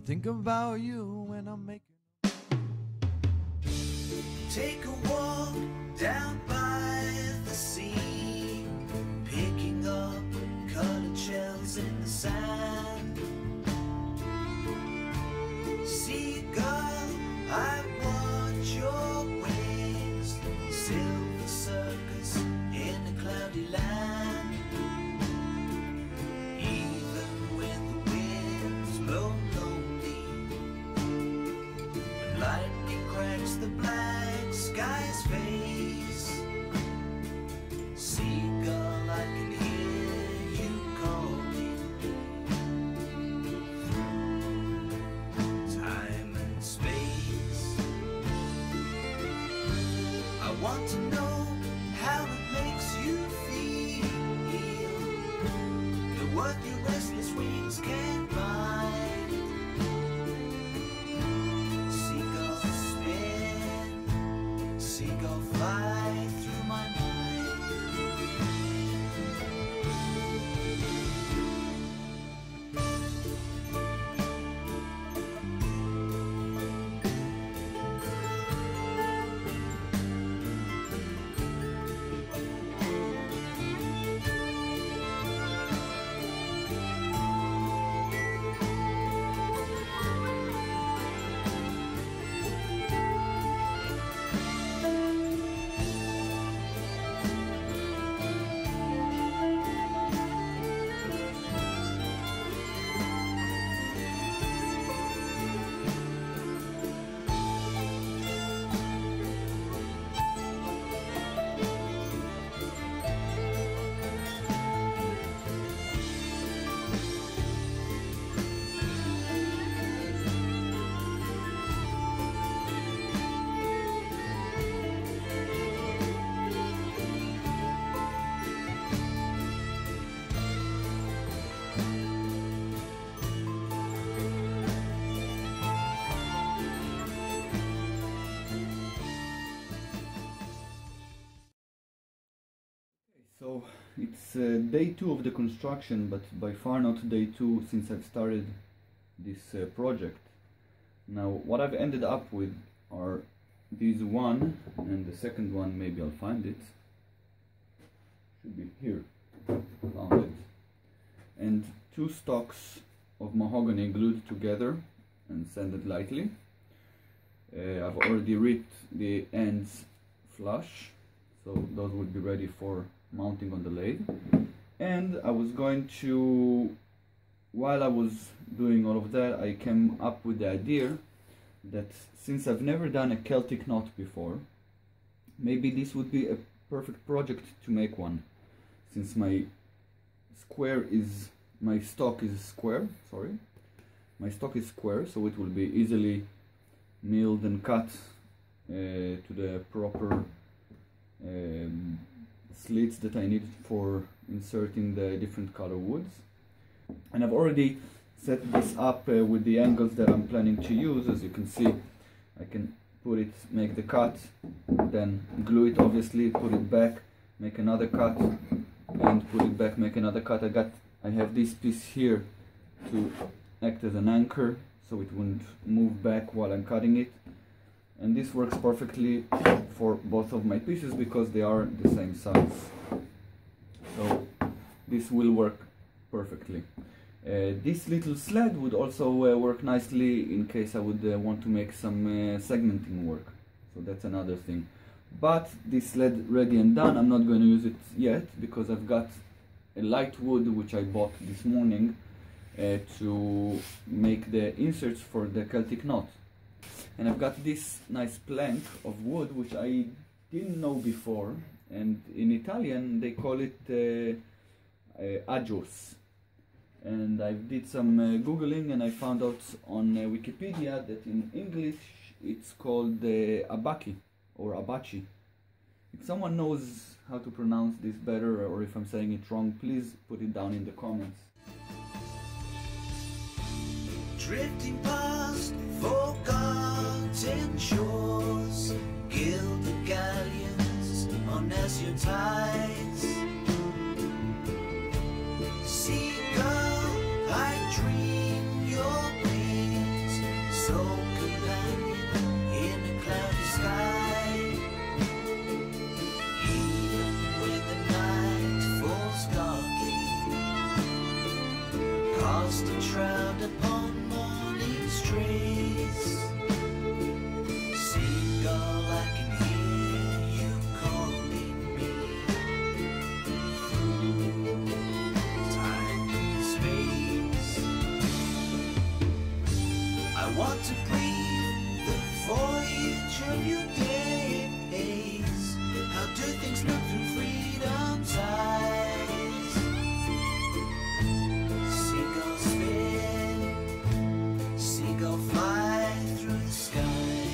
think about you when I'm making. Take a walk down by the sea, picking up colored shells in the sand. Seagull, I watch your wings, silver circus in a cloudy land. Even when the winds blow lonely, when lightning cracks the black sky's face, Seagull, I can hear you calling through time and space. I want to know how it makes you feel, the what your restless wings can't find. Seagull spin, seagull fly through my mind. So it's day 2 of the construction, but by far not day 2 since I've started this project. Now what I've ended up with are these one, and the second one, maybe I'll find it, should be here, found it, and 2 stalks of mahogany glued together and sanded lightly. I've already ripped the ends flush, so those would be ready for mounting on the lathe. And I was going to, while I was doing all of that, I came up with the idea that since I've never done a Celtic knot before, maybe this would be a perfect project to make one, since my stock is square, so it will be easily milled and cut to the proper slits that I need for inserting the different color woods. And I've already set this up with the angles that I'm planning to use. As you can see, I can put it, make the cut, then glue it, obviously, put it back, make another cut, and put it back, make another cut. I have this piece here to act as an anchor, so it wouldn't move back while I'm cutting it. And this works perfectly for both of my pieces because they are the same size. So this will work perfectly. This little sled would also work nicely in case I would want to make some segmenting work. So that's another thing. But this sled ready and done, I'm not going to use it yet because I've got a light wood which I bought this morning to make the inserts for the Celtic knot. And I've got this nice plank of wood which I didn't know before, and in Italian they call it agios. And I did some googling and I found out on Wikipedia that in English it's called abaci or abaci. If someone knows how to pronounce this better, or if I'm saying it wrong, please put it down in the comments. Drifting past forgotten shores, gilded galleons on azure tides. Seagull, I dream your wings lost and shroud upon morning's trace. Seagull, I can hear you calling me through time and space. I want to breathe the voyage of your days. How do things look through freedom's eyes? Seagull spin, seagull fly through the sky.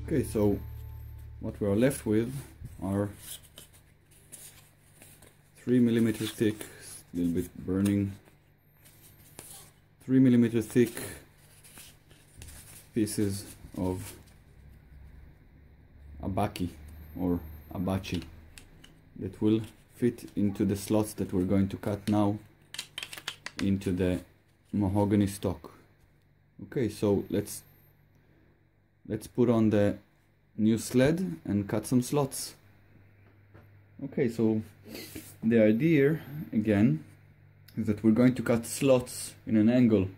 Okay, so what we are left with are 3mm thick, a little bit burning, 3mm thick pieces of abaki or abachi that will fit into the slots that we're going to cut now into the mahogany stock. Okay, so let's put on the new sled and cut some slots. Okay, so the idea again is that we're going to cut slots in an angle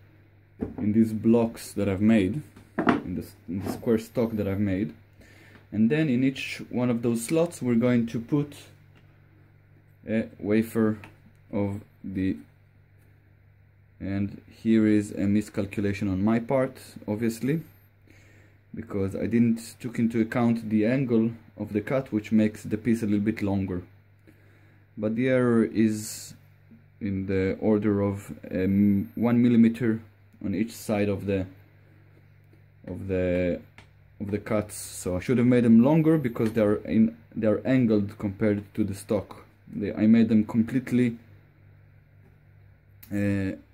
in these blocks that I've made, in the square stock that I've made, and then in each one of those slots we're going to put a wafer of the, and here is a miscalculation on my part, obviously, because I didn't took into account the angle of the cut, which makes the piece a little bit longer, but the error is in the order of 1mm on each side of the cuts. So I should have made them longer because they're angled compared to the stock. I made them completely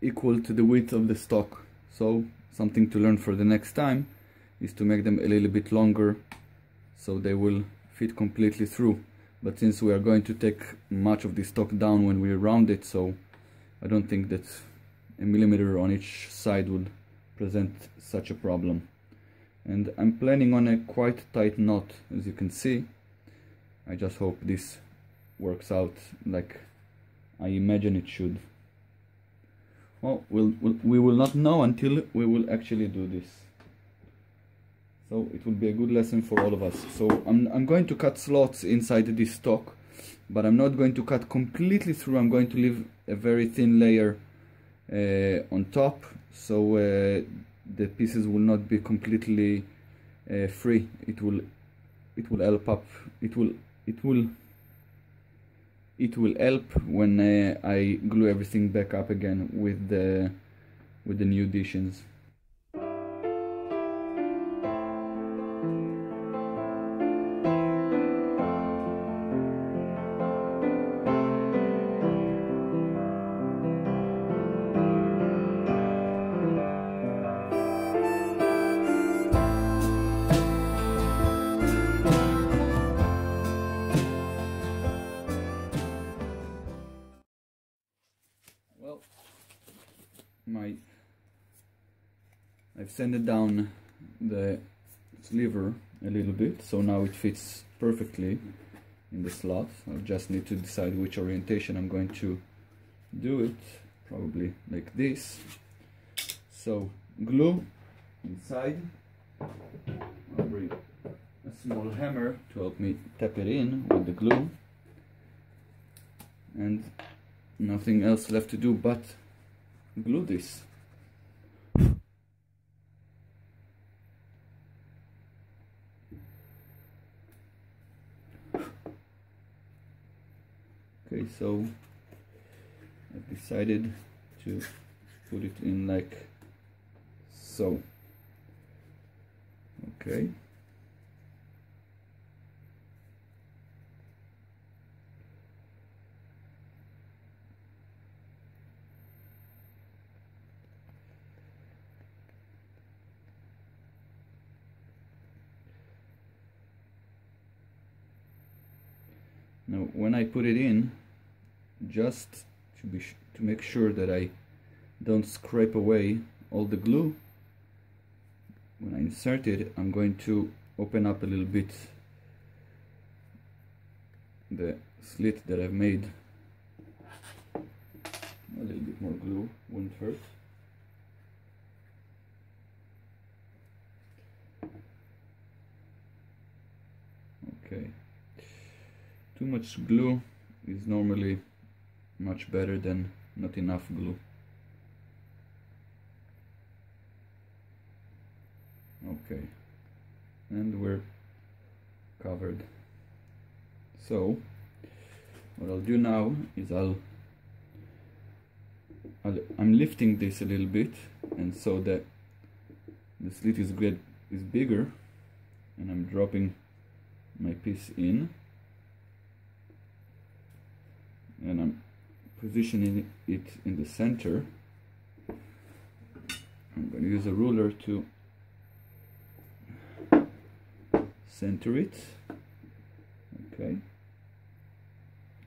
equal to the width of the stock. So something to learn for the next time is to make them a little bit longer so they will fit completely through. But since we are going to take much of the stock down when we round it, so I don't think that a millimeter on each side would present such a problem. And I'm planning on a quite tight knot, as you can see. I just hope this works out like I imagine it should. Well, we will not know until we will actually do this. So it will be a good lesson for all of us. So I'm going to cut slots inside this stock, but I'm not going to cut completely through. I'm going to leave a very thin layer on top, so the pieces will not be completely free. It will help up. It will help when I glue everything back up again with the new additions. I've sanded down the sliver a little bit, so now it fits perfectly in the slot. I just need to decide which orientation I'm going to do it, probably like this. So glue inside. I'll bring a small hammer to help me tap it in with the glue, and nothing else left to do but glue this. Okay, so I've decided to put it in like so. Okay. Now, when I put it in, just to make sure that I don't scrape away all the glue, when I insert it, I'm going to open up a little bit the slit that I've made. A little bit more glue won't hurt. Okay. Too much glue is normally much better than not enough glue. Okay, and we're covered. So what I'll do now is I'm lifting this a little bit, and so that the slit is bigger, and I'm dropping my piece in, and I'm positioning it in the center. I'm going to use a ruler to center it. Okay,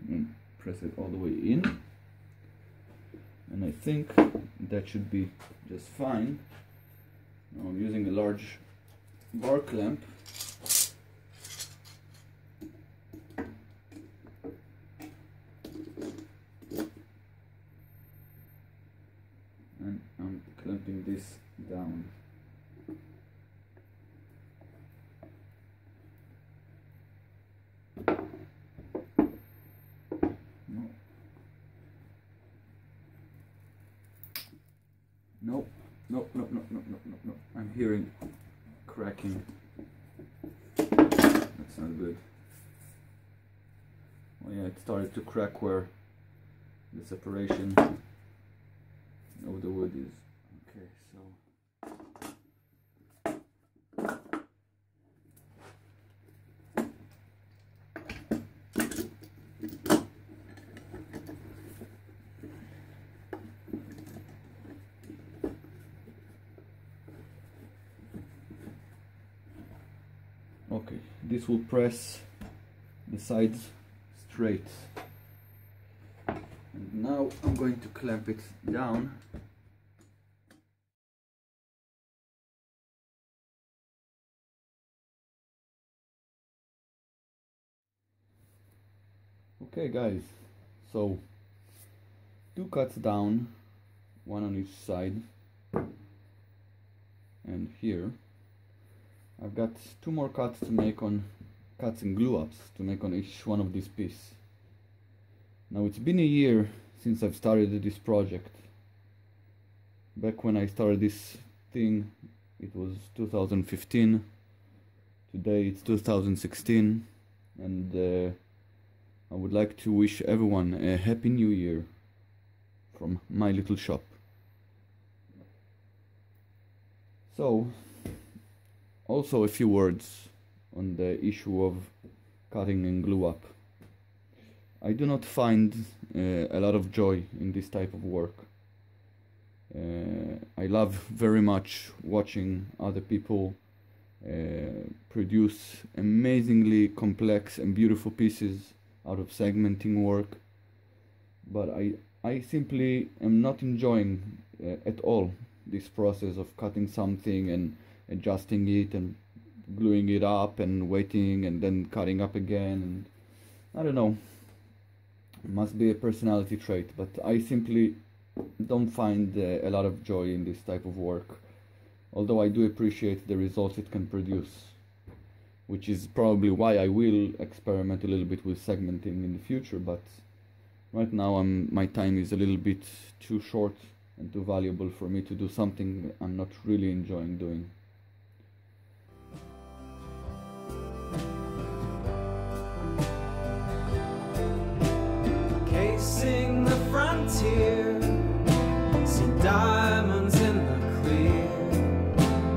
and press it all the way in, and I think that should be just fine. Now I'm using a large bar clamp and I'm clamping this down. No. I'm hearing cracking. That's not good. Oh yeah, it started to crack where the separation of the wood is. Okay, so okay, this will press the sides straight. And now I'm going to clamp it down. Okay guys, so 2 cuts down, 1 on each side, and here I've got 2 more cuts to make on cuts and glue ups to make on each one of these pieces. Now it's been a year since I've started this project. Back when I started this thing it was 2015, today it's 2016, and I would like to wish everyone a happy new year from my little shop. So, also a few words on the issue of cutting and glue up. I do not find a lot of joy in this type of work. I love very much watching other people produce amazingly complex and beautiful pieces out of segmenting work, but I simply am not enjoying at all this process of cutting something and adjusting it and gluing it up and waiting and then cutting up again, and I don't know, it must be a personality trait, but I simply don't find a lot of joy in this type of work, although I do appreciate the results it can produce, which is probably why I will experiment a little bit with segmenting in the future, but right now my time is a little bit too short and too valuable for me to do something I'm not really enjoying doing. Casing the frontier, see diamonds in the clear,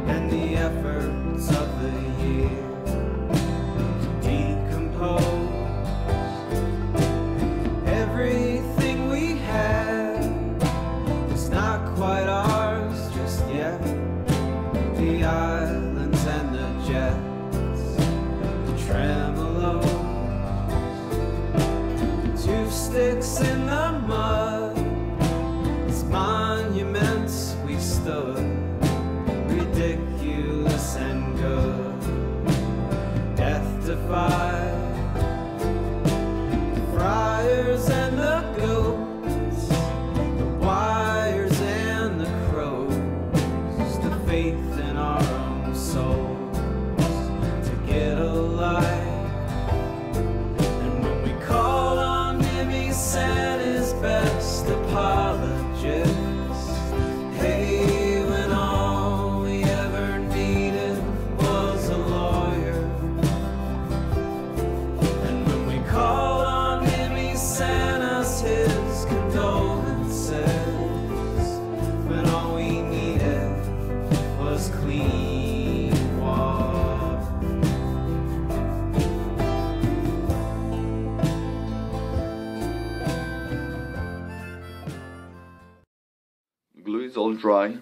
and the efforts of the year decompose everything we have. It's not quite ours just yet. The islands and the jets, the tremolo, 2 sticks in the mud, as monuments we stood, ridiculous and good, death defied, glue is all dry,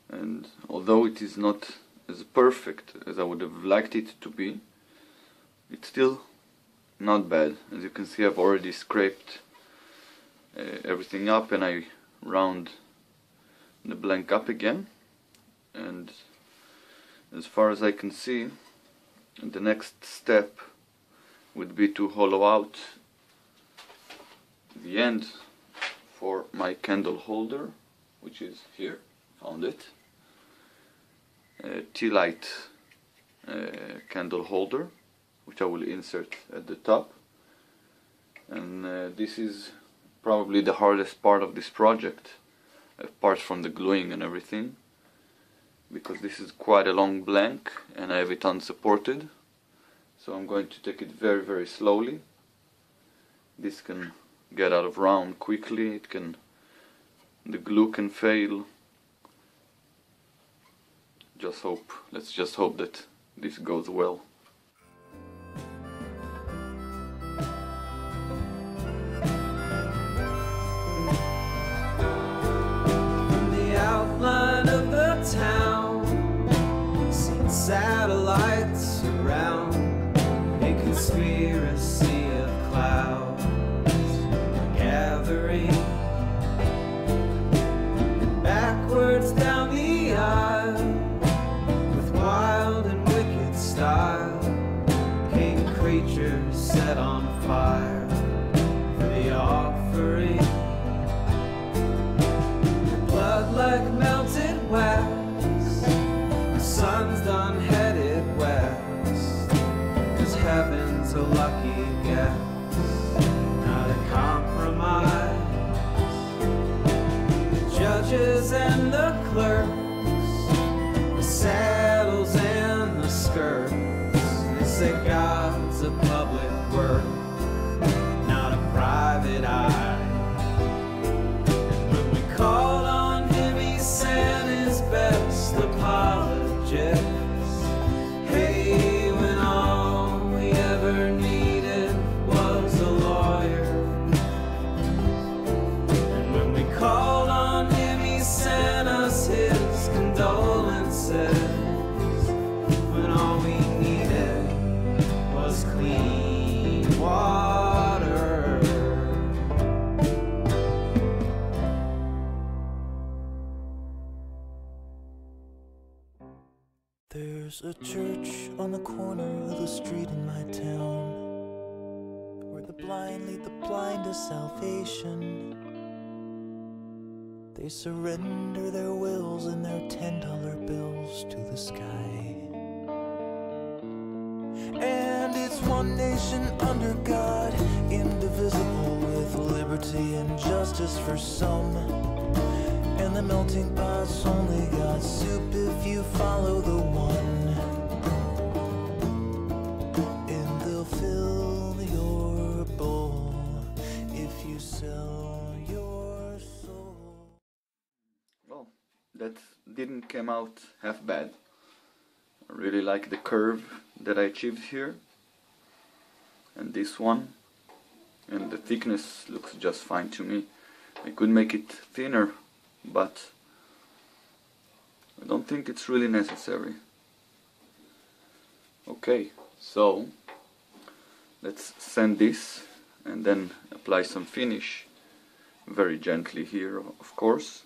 and although it is not as perfect as I would have liked it to be, it's still not bad. As you can see, I've already scraped everything up, and I round the blank up again, and as far as I can see, the next step would be to hollow out the end for my candle holder, which is here, found it, tea light candle holder, which I will insert at the top. And this is probably the hardest part of this project, apart from the gluing and everything, because this is quite a long blank and I have it unsupported, so I'm going to take it very, very slowly. This can get out of round quickly, the glue can fail. Let's just hope that this goes well. Outline of the town, seen satellites around, a conspiracy of clouds gathering, backwards down the aisle, with wild and wicked style, came creatures set on fire for the offering. Like melted wax, the sun's done headed west, 'cause heaven's a lucky guess, not a compromise. The judges and the clerks, the saddles and the skirts, they say God's a public work, not a private eye. And when we call on Santa's best apologist, hey, when all we ever needed was a lawyer. And when we called on him, he sent us his condolences, when all we needed was clean water. There's a church on the corner of the street in my town, where the blind lead the blind to salvation. They surrender their wills and their $10 bills to the sky. And it's one nation under God, indivisible, with liberty and justice for some. And the melting pot's only got soup if you follow the one. And they'll fill your bowl if you sell your soul. Well, that didn't come out half bad. I really like the curve that I achieved here. And this one. And the thickness looks just fine to me. I could make it thinner, but I don't think it's really necessary. Okay, so let's sand this and then apply some finish very gently here, of course.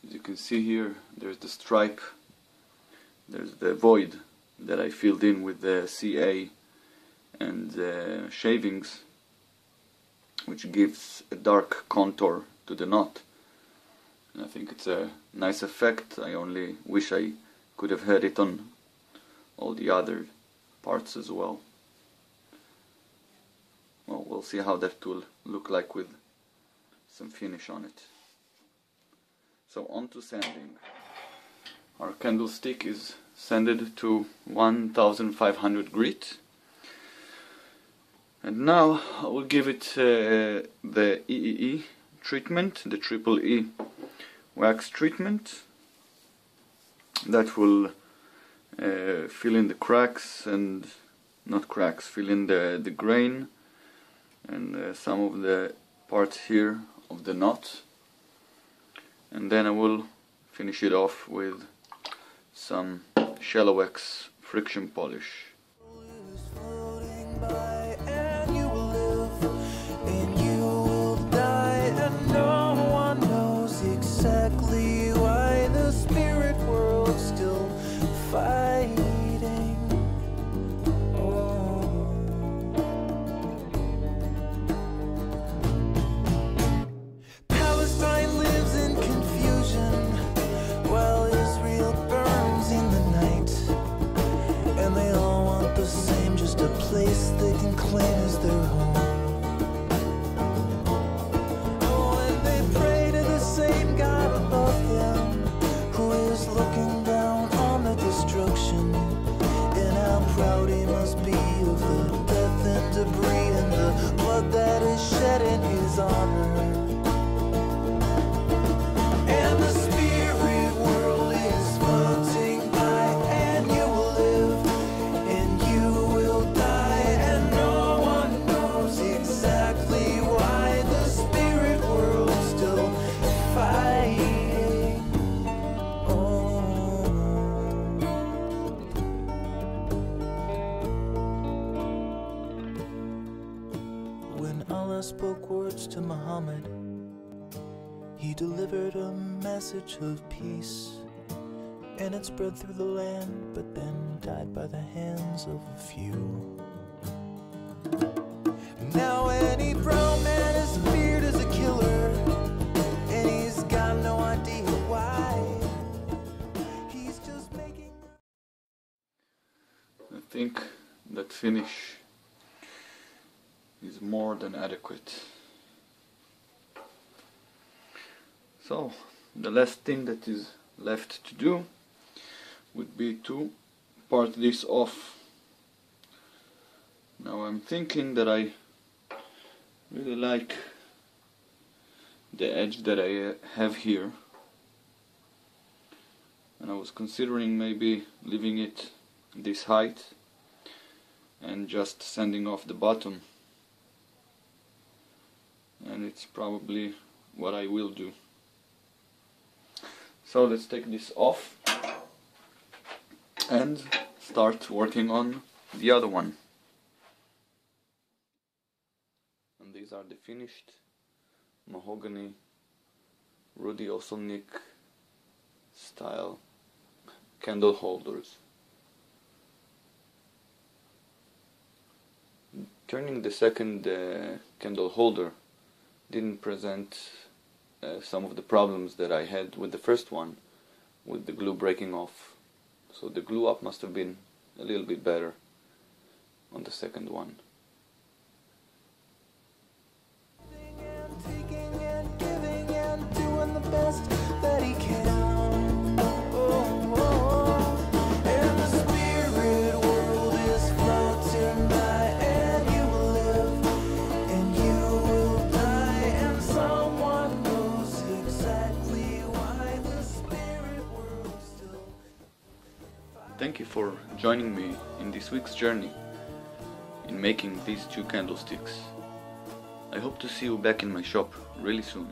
As you can see here, there's the stripe, there's the void that I filled in with the CA and the shavings, which gives a dark contour to the knot. And I think it's a nice effect. I only wish I could have had it on all the other parts as well. Well, we'll see how that will look like with some finish on it. So on to sanding. Our candlestick is sanded to 1500 grit. And now I will give it the EEE treatment, the triple E wax treatment. That will fill in the cracks and fill in the grain and some of the part here of the knot, and then I will finish it off with some shallow wax friction polish. Floating by, and you will live, and you will die, and no one knows exactly why the spirit world's still fighting. Palestine lives in confusion while Israel burns in the night, and they all want the same, just a place they can claim as their home. Oh, and they pray to the same God above them, who is looking down on the destruction, and how proud he must be of the death and debris and the blood that is shed in his honor. And the spirit world is floating by, and you will live, and you will die, and no one knows exactly why the spirit world's still fighting. Oh. When Allah spoke words to Muhammad, he delivered a message of peace, and it spread through the land, but then died by the hands of a few. Now any brown man is feared as a killer, and he's got no idea why. He's just making... I think that finish is more than adequate. So the last thing that is left to do would be to part this off. Now I'm thinking that I really like the edge that I have here, and I was considering maybe leaving it this height and just sanding off the bottom, and it's probably what I will do. So let's take this off and start working on the other one. And these are the finished mahogany Rudy Oselnik style candle holders. Turning the second candle holder didn't present some of the problems that I had with the first one, with the glue breaking off. So the glue up must have been a little bit better on the second one. Taking and giving and doing the best that he can. And the spirit world is floating by, and you will live, and you will die, and someone knows exactly why the spirit world still... Thank you for joining me in this week's journey in making these two candlesticks. I hope to see you back in my shop really soon.